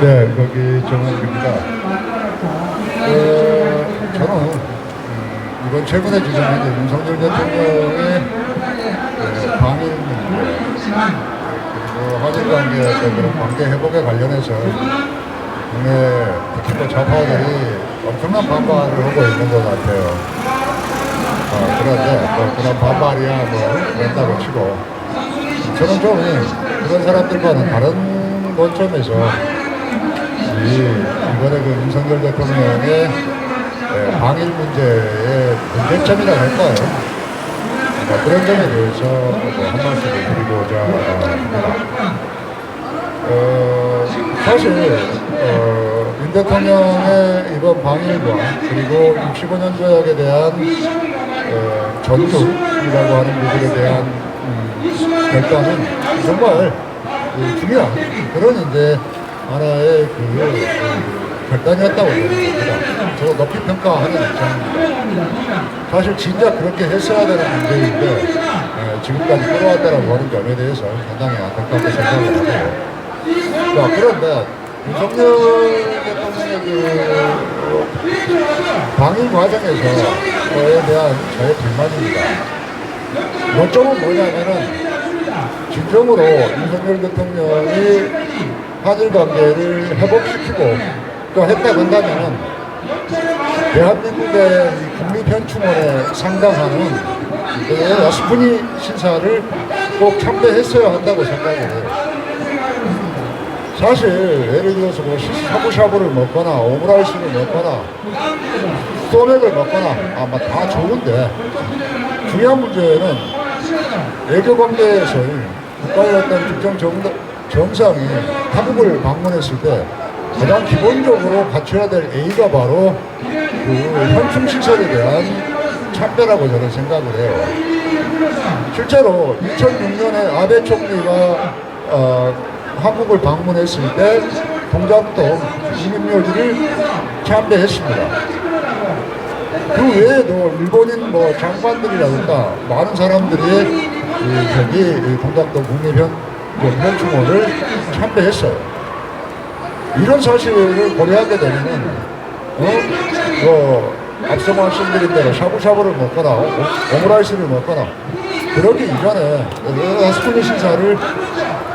네, 거기 정원입니다. 저는 이번 최근에 주장한 윤석열 대통령의 방일 문제 그리고 한일 관계의 그런 관계 회복에 관련해서 국내 특히 또 좌파들이 엄청난 반발을 하고 있는 것 같아요. 그런데 뭐 그런 반발이야 뭐 그런다고 치고 저는 좀 그런 사람들과는 다른 관점에서 이번에 그 윤석열 대통령의 방일 문제의 문제점이라고 할까요? 그런 점에 대해서 한 말씀을 드리고자 합니다. 사실 윤 대통령의 이번 방일과 그리고 65년 조약에 대한 전국이라고 하는 부분에 대한 결단은 정말 중요한 그런 이제 하나의 결단이었다고 생각합니다. 저도 높이 평가하는 입장입니다. 사실 진짜 그렇게 했어야 되는 문제인데 지금까지 끌어왔다라고 하는 점에 대해서 상당히 안타깝게 생각을 하고요. 그런데 윤석열 대통령의 방일 과정에서에 대한 저의 불만입니다. 요점은 뭐냐면은 진정으로 윤석열 대통령이 한일 관계를 회복시키고 또 했다고 한다면은 대한민국의 국립현충원에 상당하는 야스쿠니 신사를 꼭 참배했어야 한다고 생각을 해요. 사실 예를 들어서 뭐 샤브샤브를 먹거나 오므라이스를 먹거나 소맥을 먹거나 아마 다 좋은데 중요한 문제는 외교관계에서의 국가의 어떤 특정 정상이 타국을 방문했을 때 가장 기본적으로 갖춰야 될 A가 바로 그 현충시설에 대한 참배라고 저는 생각을 해요. 실제로 2006년에 아베 총리가 한국을 방문했을 때 동작동 국립묘지를 참배했습니다. 그 외에도 일본인 뭐 장관들이라든가 많은 사람들이 저기 동작동 국립현충원을 참배했어요. 이런 사실을 고려하게 되면은 앞서 말씀드린 대로 샤브샤브를 먹거나 오므라이스를 먹거나 그러기 이전에 야스쿠니 신사를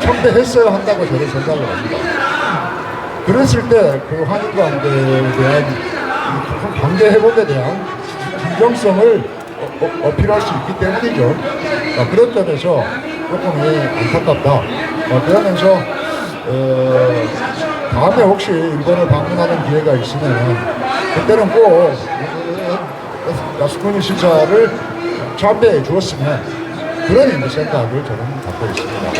참배했어야 한다고 저는 생각을 합니다. 그랬을 때 그 한일 관계에 대한 관계 회복에 대한 진정성을 어필할 수 있기 때문이죠. 그런 점에서 조금 안타깝다. 그러면서 다음에 혹시 일본을 방문하는 기회가 있으면 그때는 꼭 야스쿠니 신사를 참배해 주었으면 그런 생각을 저는 갖고 있습니다.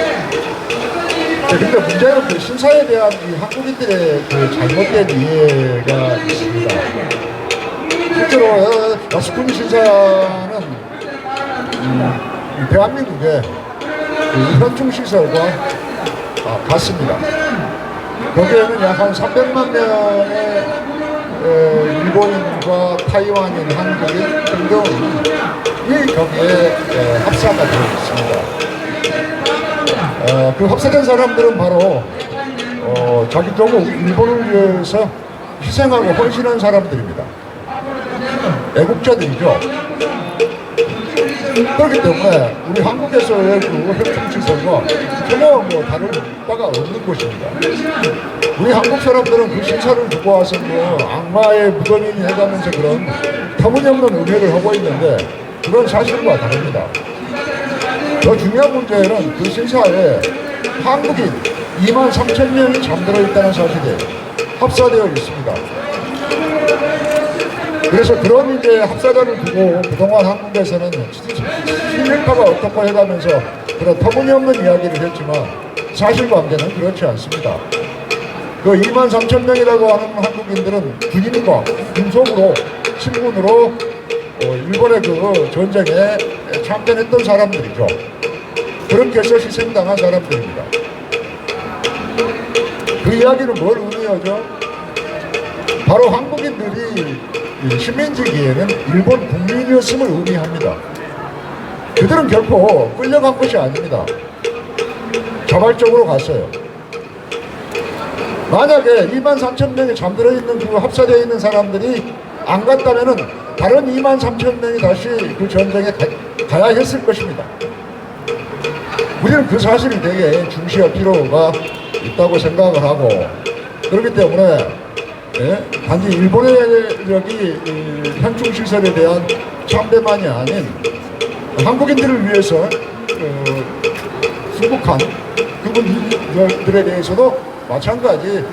근데 문제는 그 신사에 대한 이 한국인들의 그 잘못된 이해가 있습니다. 실제로 야스쿠니 신사는 대한민국의 현충시설과 같습니다. 거기에는 약 한 300만 명의 일본인과 타이완인, 한국인 등등이 거기에 합사가 되어 있습니다. 그 합사된 사람들은 바로 자기 조국 일본을 위해서 희생하고 헌신한 사람들입니다. 애국자들이죠. 그렇기 때문에 우리 한국에서의 그 현충시설과 전혀 뭐 다른 바가 없는 것입니다. 우리 한국 사람들은 그 신사를 두고 와서 뭐 악마의 무덤이니 해가면서 그런 터무니없는 의회를 하고 있는데 그건 사실과 다릅니다. 더 중요한 문제는 그 신사에 한국인 23,000명이 잠들어 있다는 사실이 합사되어 있습니다. 그래서 그런 이제 합사자를 두고 그동안 한국에서는 친일파가 어떻고 해가면서 그런 터무니없는 이야기를 했지만 사실관계는 그렇지 않습니다. 그 23,000명이라고 하는 한국인들은 군인과 군속으로 신분으로 일본의 그 전쟁에 참전했던 사람들이죠. 그렇게 해서 희생당한 사람들입니다. 그 이야기는 뭘 의미하죠? 바로 한국인들이 식민지기에는 일본 국민이었음을 의미합니다. 그들은 결코 끌려간 것이 아닙니다. 자발적으로 갔어요. 만약에 23,000명이 잠들어 있는 그 합사되어 있는 사람들이 안 갔다면은 다른 23,000명이 다시 그 전쟁에 가야 했을 것입니다. 우리는 그 사실을 되게 중시할 필요가 있다고 생각을 하고, 그렇기 때문에 단지 일본의 현충 시설에 대한 참배만이 아닌 한국인들을 위해서 순국한 그분들에 대해서도 마찬가지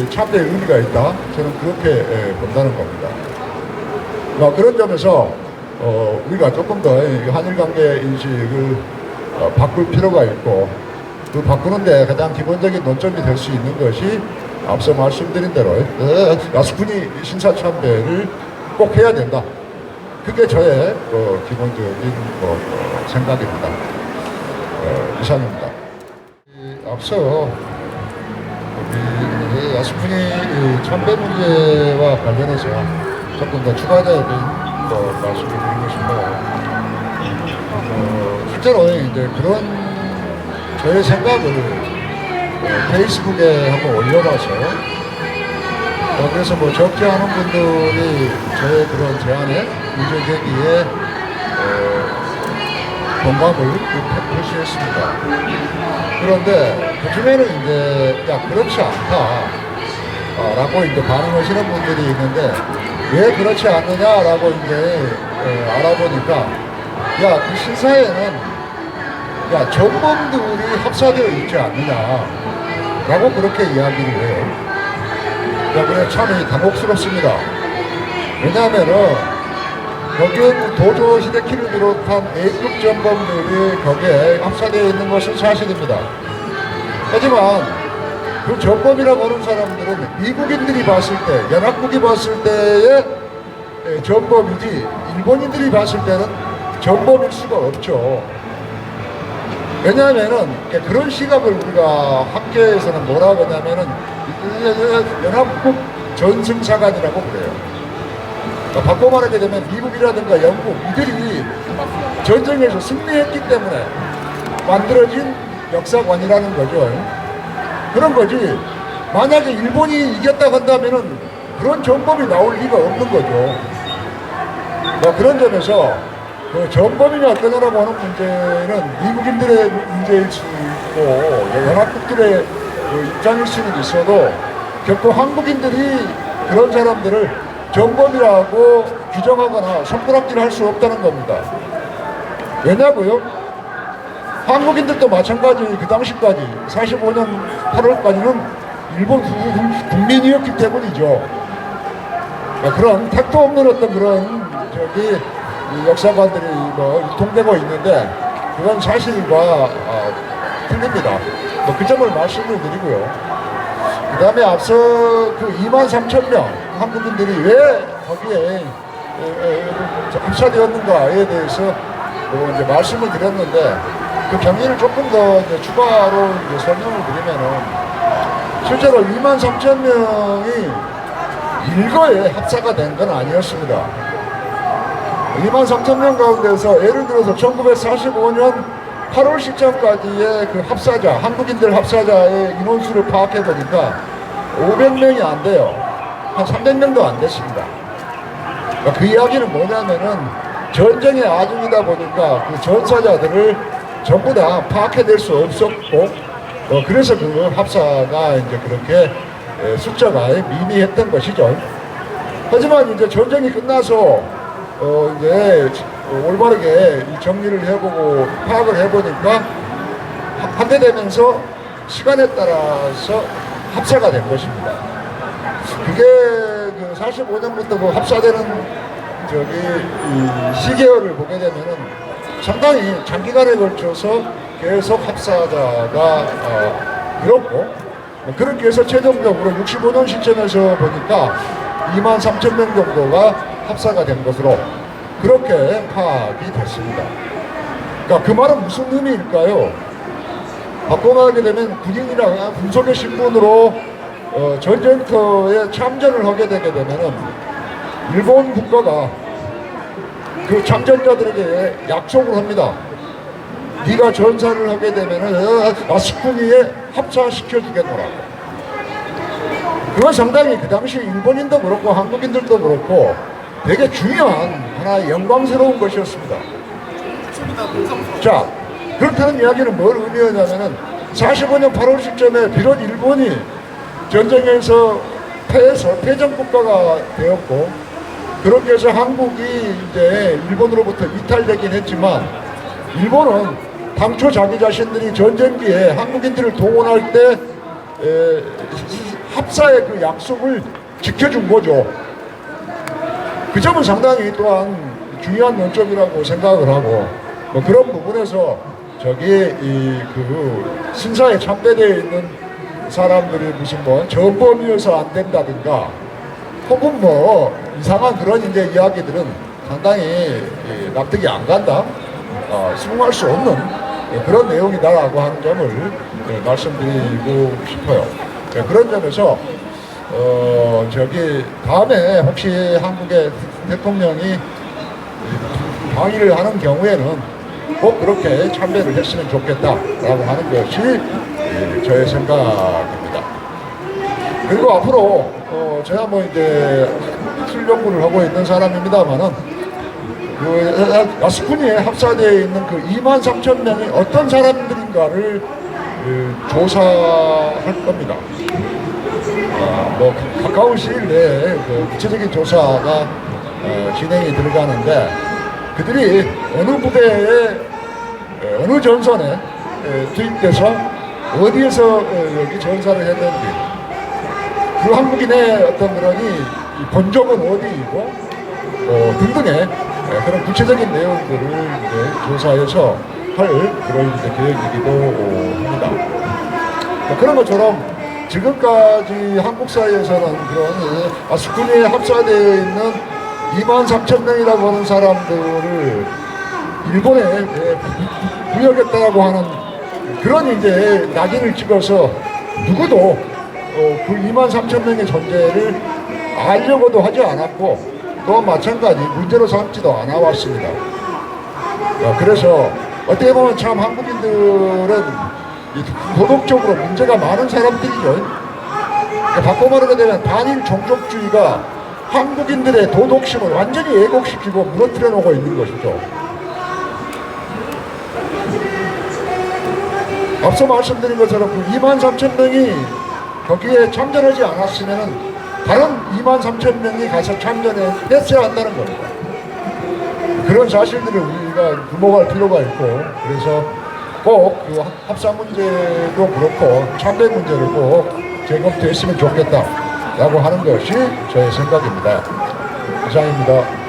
참배의 의미가 있다. 저는 그렇게 본다는 겁니다. 그런 점에서 우리가 조금 더 한일 관계 인식을 바꿀 필요가 있고, 그 바꾸는데 가장 기본적인 논점이 될 수 있는 것이 앞서 말씀드린 대로 야스쿠니 신사참배를 꼭 해야 된다. 그게 저의 기본적인 생각입니다. 이상입니다. 앞서 야스쿠니 참배 문제와 관련해서 조금 더 추가적인 말씀을 드리고 싶어요. 실제로 이제 그런 저의 생각을 페이스북에 한번 올려봐서 그래서 적지 않은 분들이 저의 그런 제안에 문제 제기에 공감을 표시했습니다. 그런데 그중에는 이제 그렇지 않다 라고 이제 반응하시는 분들이 있는데, 왜 그렇지 않느냐라고 이제 알아보니까 그 신사에는 전범들이 합사되어 있지 않느냐라고 그렇게 이야기를 해요. 그래 참 당혹스럽습니다. 왜냐하면은 거기에 도조 히데키를 비롯한 A급 전범들이 거기에 합사되어 있는 것은 사실입니다. 하지만 그 전범이라고 하는 사람들은 미국인들이 봤을 때, 연합국이 봤을 때의 전범이지 일본인들이 봤을 때는 전범일 수가 없죠. 왜냐하면은 그런 시각을 우리가 학계에서는 뭐라고 하냐면은 연합국 전승사관이라고 그래요. 바꿔 말하게 되면 미국이라든가 영국 이들이 전쟁에서 승리했기 때문에 만들어진 역사관이라는 거죠. 그런 거지. 만약에 일본이 이겼다 한다면은 그런 전범이 나올 리가 없는 거죠. 그런 점에서 전범이냐 어떠냐라고 하는 문제는 미국인들의 문제일 수 있고 연합국들의 입장일 수는 있어도 결코 한국인들이 그런 사람들을 전범이라고 규정하거나 손가락질 할 수 없다는 겁니다. 왜냐고요? 한국인들도 마찬가지 그 당시까지 45년 8월까지는 일본 국민이었기 때문이죠. 그런 택도 없는 어떤 그런 역사관들이 유통되고 있는데 그건 사실과 틀립니다. 그 점을 말씀을 드리고요. 그 다음에 앞서 그 23,000명 한국인들이 왜 거기에 합사되었는가에 대해서 이제 말씀을 드렸는데, 그 경위를 조금 더 이제 추가로 이제 설명을 드리면은, 실제로 23,000명이 일거에 합사가 된 건 아니었습니다. 23,000명 가운데서 예를 들어서 1945년 8월 시점까지의 그 합사자, 한국인들 합사자의 인원수를 파악해 보니까 500명이 안 돼요. 한 300명도 안 됐습니다. 그 이야기는 뭐냐면은 전쟁의 아중이다 보니까 그 전사자들을 전부 다 파악해낼 수 없었고, 그래서 그 합사가 이제 그렇게 숫자가 미미했던 것이죠. 하지만 이제 전쟁이 끝나서 이제 올바르게 정리를 해보고 파악을 해보니까 확대되면서 시간에 따라서 합사가 된 것입니다. 그게 그 45년부터 그 합사되는 이 시계열을 보게 되면은 상당히 장기간에 걸쳐서 계속 합사자가 늘었고, 그렇게 해서 최종적으로 65년 시점에서 보니까 23,000명 정도가 합사가 된 것으로 그렇게 파악이 됐습니다. 그러니까 그 말은 무슨 의미일까요? 바꿔 말하게 되면 군인이나 군속의 신분으로 전쟁터에 참전을 하게 되게 되면은 일본 국가가 그 참전자들에게 약속을 합니다. 네가 전사를 하게 되면은 야스쿠니에 합사시켜 주겠노라고. 그건 상당히 그 당시 일본인도 그렇고 한국인들도 그렇고 되게 중요한 하나의 영광스러운 것이었습니다. 자, 그렇다는 이야기는 뭘 의미하냐면은 45년 8월 시점에 비록 일본이 전쟁에서 패해서 패전국가가 되었고 그렇게 해서 한국이 이제 일본으로부터 이탈되긴 했지만 일본은 당초 자기 자신들이 전쟁기에 한국인들을 동원할 때 합사의 그 약속을 지켜준 거죠. 그 점은 상당히 또한 중요한 면적이라고 생각을 하고 뭐 그런 부분에서 저기 그 신사에 참배되어 있는 사람들이 무슨 뭐 전범이어서 안 된다든가 혹은 뭐 이상한 그런 이제 이야기들은 상당히 납득이 안 간다, 수긍할 수 없는 그런 내용이다라고 하는 점을 말씀드리고 싶어요. 그런 점에서 저기 다음에 혹시 한국의 대통령이 방위를 하는 경우에는 꼭 그렇게 참배를 했으면 좋겠다라고 하는 것이 저의 생각입니다. 그리고 앞으로 제가 뭐 이제 학술 연구를 하고 있는 사람입니다만은 그 야스쿠니에 합사되어 있는 그 23,000명이 어떤 사람들인가를 조사할 겁니다. 뭐 가까운 시일 내에 그 구체적인 조사가 진행이 들어가는데 그들이 어느 부대에 어느 전선에 투입돼서 어디에서 여기 전사를 했는지 그 한국인의 어떤 그런 본 적은 어디이고 등등의 그런 구체적인 내용들을 이제 조사해서 할 그런 이제 계획이기도 합니다. 그런 것처럼 지금까지 한국 사회에서는 그런 야스쿠니에 합사되어 있는 23,000명이라고 하는 사람들을 일본에 부여했다라고 하는 그런 이제 낙인을 찍어서 누구도 그 23,000명의 존재를 알려고도 하지 않았고 또 마찬가지 문제로 삼지도 않아 왔습니다. 그래서 어떻게 보면 참 한국인들은 도덕적으로 문제가 많은 사람들이죠. 바꿔 말하게 되면 반일 종족주의가 한국인들의 도덕심을 완전히 왜곡시키고 무너뜨려 놓고 있는 것이죠. 앞서 말씀드린 것처럼 그 23,000명이 거기에 참전하지 않았으면 다른 23,000명이 가서 참전했어야 한다는 겁니다. 그런 사실들을 우리가 주목할 필요가 있고 그래서 꼭 그 합사 문제도 그렇고 참배 문제를 꼭 재검토했으면 좋겠다라고 하는 것이 저의 생각입니다. 이상입니다.